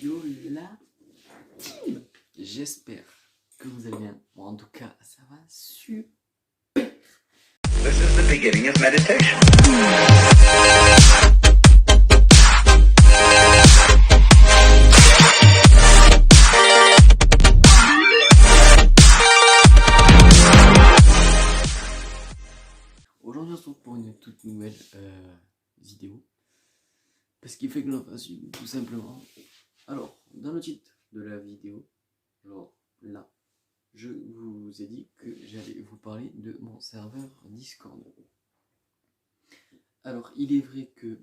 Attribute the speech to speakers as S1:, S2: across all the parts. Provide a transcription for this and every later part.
S1: Yo la team. J'espère que vous allez bien. Moi en tout cas, ça va super.
S2: This is the beginning of meditation.
S1: Aujourd'hui, on se retrouve pour une toute nouvelle vidéo. Parce qu'il fait que l'on fasse une, tout simplement. Alors, dans le titre de la vidéo, alors là, je vous ai dit que j'allais vous parler de mon serveur Discord. Alors, il est vrai que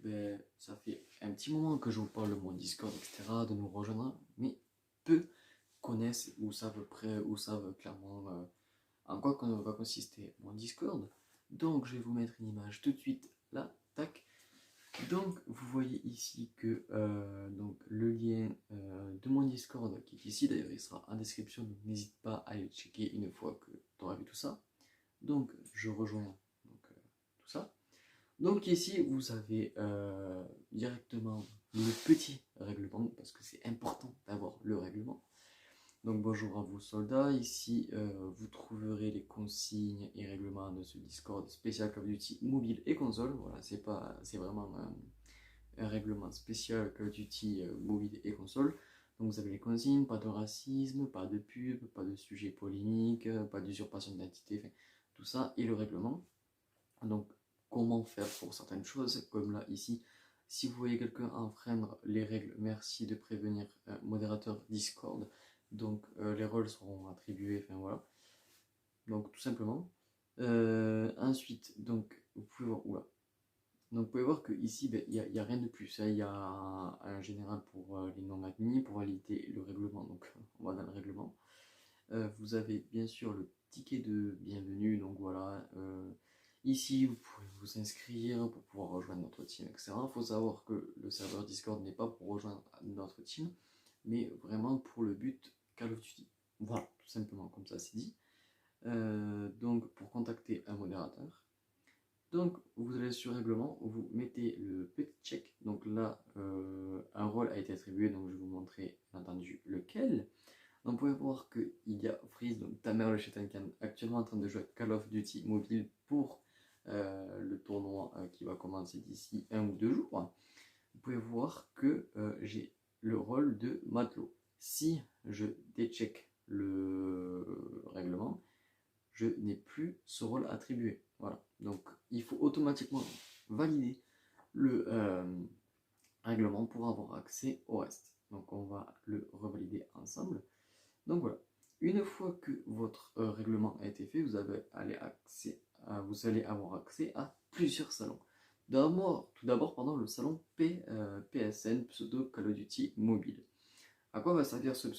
S1: ça fait un petit moment que je vous parle de mon Discord, etc., de nous rejoindre, mais peu connaissent ou savent clairement en quoi va consister mon Discord. Donc, je vais vous mettre une image tout de suite là, tac. Donc, vous voyez ici que donc, le lien de mon Discord qui est ici, d'ailleurs, il sera en description, donc n'hésite pas à aller checker une fois que tu auras vu tout ça. Donc, je rejoins tout ça. Donc ici, vous avez directement le petit règlement, parce que c'est important d'avoir le règlement. Donc bonjour à vous soldats, ici vous trouverez les consignes et règlements de ce Discord spécial Call of Duty mobile et console. Voilà, c'est vraiment un règlement spécial Call of Duty mobile et console. Donc vous avez les consignes, pas de racisme, pas de pub, pas de sujet polémique, pas d'usurpation d'identité, enfin, tout ça, et le règlement. Donc comment faire pour certaines choses, comme là ici, si vous voyez quelqu'un enfreindre les règles, merci de prévenir un modérateur Discord. Donc les rôles seront attribués, enfin voilà. Donc tout simplement. Ensuite, donc vous pouvez voir, oula. Donc vous pouvez voir que ici, il n'y a rien de plus. Il y a un général pour les non-admis, pour valider le règlement. Donc on va dans le règlement. Vous avez bien sûr le ticket de bienvenue, donc voilà. Ici, vous pouvez vous inscrire pour pouvoir rejoindre notre team, etc. Il faut savoir que le serveur Discord n'est pas pour rejoindre notre team, mais vraiment pour le but Call of Duty. Voilà, tout simplement, comme ça c'est dit. Donc, pour contacter un modérateur, donc vous allez sur règlement, vous mettez le petit check. Donc là, un rôle a été attribué, donc je vais vous montrer bien entendu lequel. Donc, vous pouvez voir qu'il y a Freeze, donc ta mère le Shaitan Khan, actuellement en train de jouer à Call of Duty mobile pour le tournoi qui va commencer d'ici 1 ou 2 jours. Vous pouvez voir que j'ai le rôle de matelot. Si je décheck le règlement, je n'ai plus ce rôle attribué. Voilà. Donc, il faut automatiquement valider le règlement pour avoir accès au reste. Donc, on va le revalider ensemble. Donc voilà, une fois que votre règlement a été fait, vous allez avoir accès à plusieurs salons. Tout d'abord, le salon PSN, pseudo Call of Duty mobile. À quoi va servir ce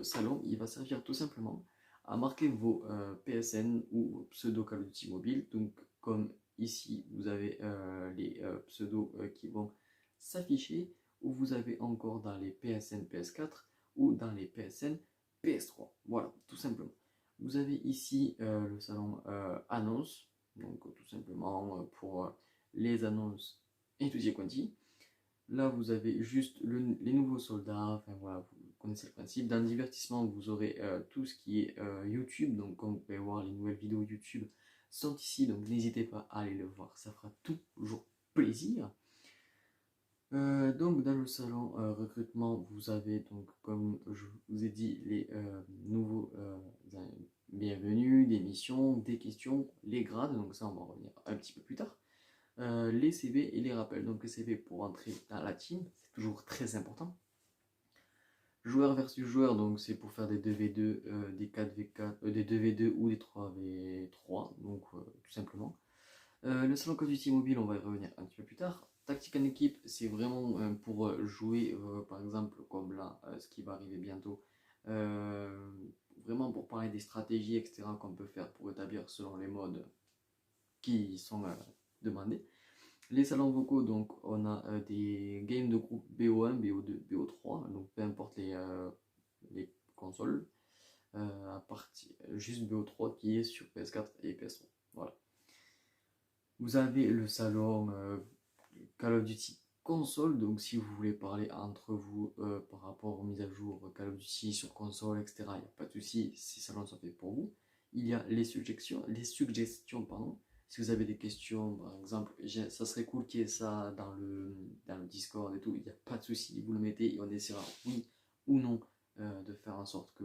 S1: salon? Il va servir tout simplement à marquer vos PSN ou pseudo Call of Duty mobile. Donc comme ici, vous avez les pseudos qui vont s'afficher, ou vous avez encore dans les PSN PS4 ou dans les PSN PS3. Voilà, tout simplement. Vous avez ici le salon annonce, donc tout simplement pour les annonces et tout y quanti. Là, vous avez juste les nouveaux soldats, enfin voilà, vous connaissez le principe. Dans le divertissement, vous aurez tout ce qui est YouTube, donc comme vous pouvez voir, les nouvelles vidéos YouTube sont ici, donc n'hésitez pas à aller le voir, ça fera toujours plaisir. Donc dans le salon recrutement, vous avez donc comme je vous ai dit les nouveaux bienvenus, des missions, des questions, les grades, donc ça on va en revenir un petit peu plus tard. Les CV et les rappels. Donc les CV pour entrer dans la team, c'est toujours très important. Joueur versus joueur, donc c'est pour faire des 2v2, des 4v4, des 2v2 ou des 3v3, donc tout simplement. Le salon Call of Duty mobile, on va y revenir un petit peu plus tard. Tactique en équipe, c'est vraiment pour jouer, par exemple, comme là, ce qui va arriver bientôt, vraiment pour parler des stratégies, etc., qu'on peut faire pour établir selon les modes qui sont demandés. Les salons vocaux, donc on a des games de groupe BO1, BO2, BO3, donc peu importe les consoles, à partir juste BO3 qui est sur PS4 et PS3. Voilà. Vous avez le salon Call of Duty console, donc si vous voulez parler entre vous par rapport aux mises à jour Call of Duty sur console, etc., il n'y a pas de souci, ces salons sont faits pour vous. Il y a les suggestions, pardon. Si vous avez des questions, par exemple, ça serait cool qu'il y ait ça dans le Discord et tout, il n'y a pas de souci, vous le mettez et on essaiera, oui ou non, de faire en sorte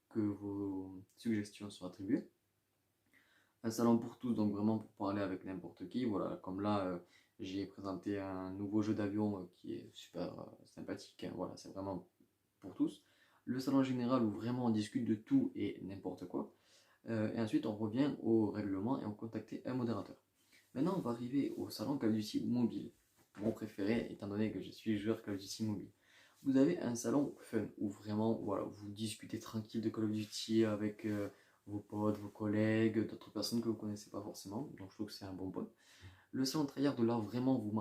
S1: que vos suggestions soient attribuées. Un salon pour tous, donc vraiment pour parler avec n'importe qui. Voilà, comme là, j'ai présenté un nouveau jeu d'avion qui est super sympathique, hein. Voilà, c'est vraiment pour tous. Le salon général où vraiment on discute de tout et n'importe quoi. Et ensuite, on revient au règlement et on contacte un modérateur. Maintenant, on va arriver au salon Call of Duty mobile, mon préféré étant donné que je suis joueur Call of Duty mobile. Vous avez un salon fun où vraiment voilà, vous discutez tranquille de Call of Duty avec vos potes, vos collègues, d'autres personnes que vous ne connaissez pas forcément. Donc je trouve que c'est un bon point. Le salon tryhard de là, vraiment vous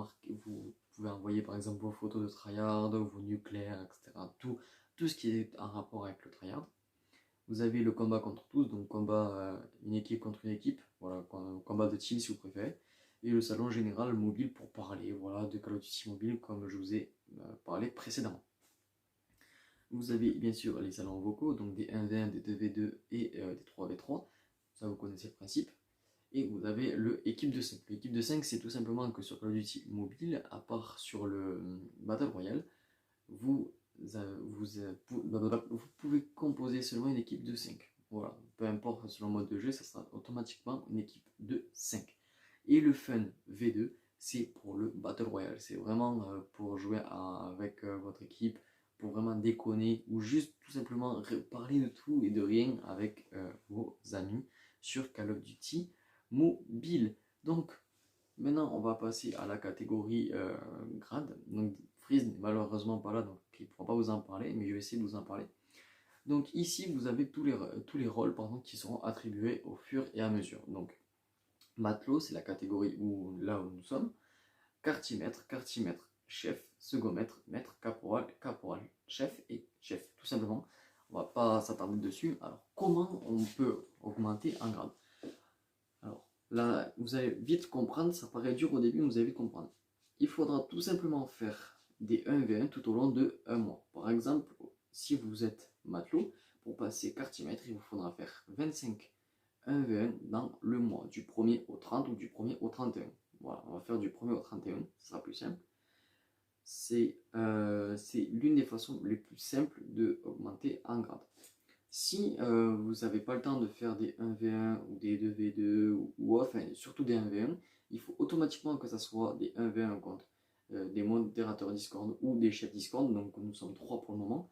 S1: pouvez envoyer par exemple vos photos de tryhard, vos nucléaires, etc. Tout ce qui est en rapport avec le tryhard. Vous avez le combat contre tous, donc combat une équipe contre une équipe, voilà, combat de team si vous préférez. Et le salon général mobile pour parler voilà, de Call of Duty mobile comme je vous ai parlé précédemment. Vous avez bien sûr les salons vocaux, donc des 1v1, des 2v2 et des 3v3. Ça, vous connaissez le principe. Et vous avez le équipe de 5. L'équipe de 5, c'est tout simplement que sur Call of Duty mobile, à part sur le Battle Royale, vous pouvez composer seulement une équipe de 5. Voilà, peu importe selon le mode de jeu, ça sera automatiquement une équipe de 5. Et le fun V2, c'est pour le Battle Royale. C'est vraiment pour jouer avec votre équipe, pour vraiment déconner ou juste tout simplement parler de tout et de rien avec vos amis sur Call of Duty mobile. Donc maintenant on va passer à la catégorie grade. Donc Freeze n'est malheureusement pas là, donc il ne pourra pas vous en parler, mais je vais essayer de vous en parler. Donc ici vous avez tous les rôles pardon, qui seront attribués au fur et à mesure. Donc matelot, c'est la catégorie là où nous sommes. Quartier-maître, chef, second maître, maître, caporal, chef et chef, tout simplement. On va pas s'attarder dessus. Alors, comment on peut augmenter en grade? Alors, là, vous allez vite comprendre, ça paraît dur au début, mais vous allez vite comprendre. Il faudra tout simplement faire des 1v1 tout au long de 1 mois. Par exemple, si vous êtes matelot, pour passer quartier-maître, il vous faudra faire 25 1v1 dans le mois, du 1er au 30 ou du 1er au 31. Voilà, on va faire du 1er au 31, ce sera plus simple. C'est l'une des façons les plus simples d'augmenter en grade. Si vous n'avez pas le temps de faire des 1v1 ou des 2v2 ou enfin surtout des 1v1, il faut automatiquement que ça soit des 1v1 contre des modérateurs Discord ou des chefs Discord, donc nous sommes 3 pour le moment.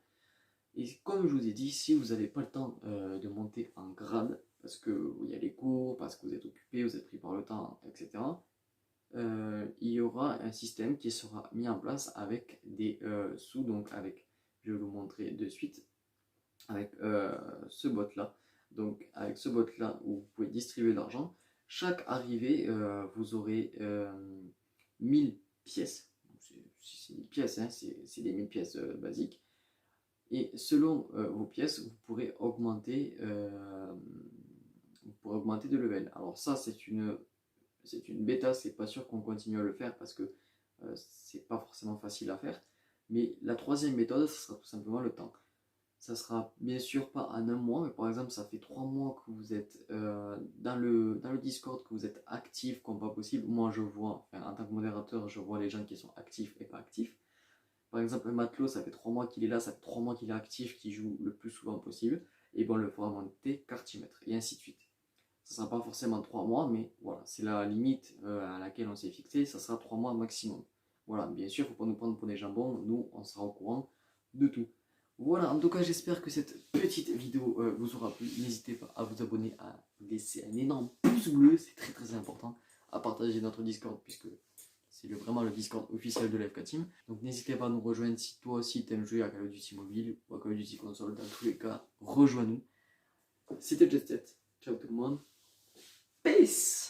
S1: Et comme je vous ai dit, si vous n'avez pas le temps de monter en grade, parce qu'il y a les cours, parce que vous êtes occupé, vous êtes pris par le temps, etc., il y aura un système qui sera mis en place avec des sous, donc avec, je vais vous montrer de suite, avec ce bot là. Donc avec ce bot là où vous pouvez distribuer l'argent, chaque arrivée vous aurez 1000 pièces. C'est 1000 pièces, hein, c'est des 1000 pièces basiques. Et selon vos pièces, vous pourrez augmenter de level. Alors ça, c'est une bêta, c'est pas sûr qu'on continue à le faire parce que c'est pas forcément facile à faire. Mais la troisième méthode, ce sera tout simplement le temps. Ça sera bien sûr pas en un mois, mais par exemple, ça fait 3 mois que vous êtes dans le Discord, que vous êtes actif comme pas possible. Moi, je vois, enfin, en tant que modérateur, je vois les gens qui sont actifs et pas actifs. Par exemple, un matelot, ça fait 3 mois qu'il est là, ça fait 3 mois qu'il est actif, qu'il joue le plus souvent possible. Et bon, on le fera monter quartier-maître, et ainsi de suite. Ça ne sera pas forcément 3 mois, mais voilà, c'est la limite à laquelle on s'est fixé, ça sera 3 mois maximum. Voilà, bien sûr, il ne faut pas nous prendre pour des jambons, nous, on sera au courant de tout. Voilà, en tout cas, j'espère que cette petite vidéo vous aura plu. N'hésitez pas à vous abonner, à laisser un énorme pouce bleu, c'est très très important, à partager notre Discord, puisque c'est vraiment le Discord officiel de l'AFK Team. Donc n'hésitez pas à nous rejoindre si toi aussi t'aimes jouer à Call of Duty mobile ou à Call of Duty console. Dans tous les cas, rejoins-nous. C'était Jet Set. Ciao tout le monde. Peace!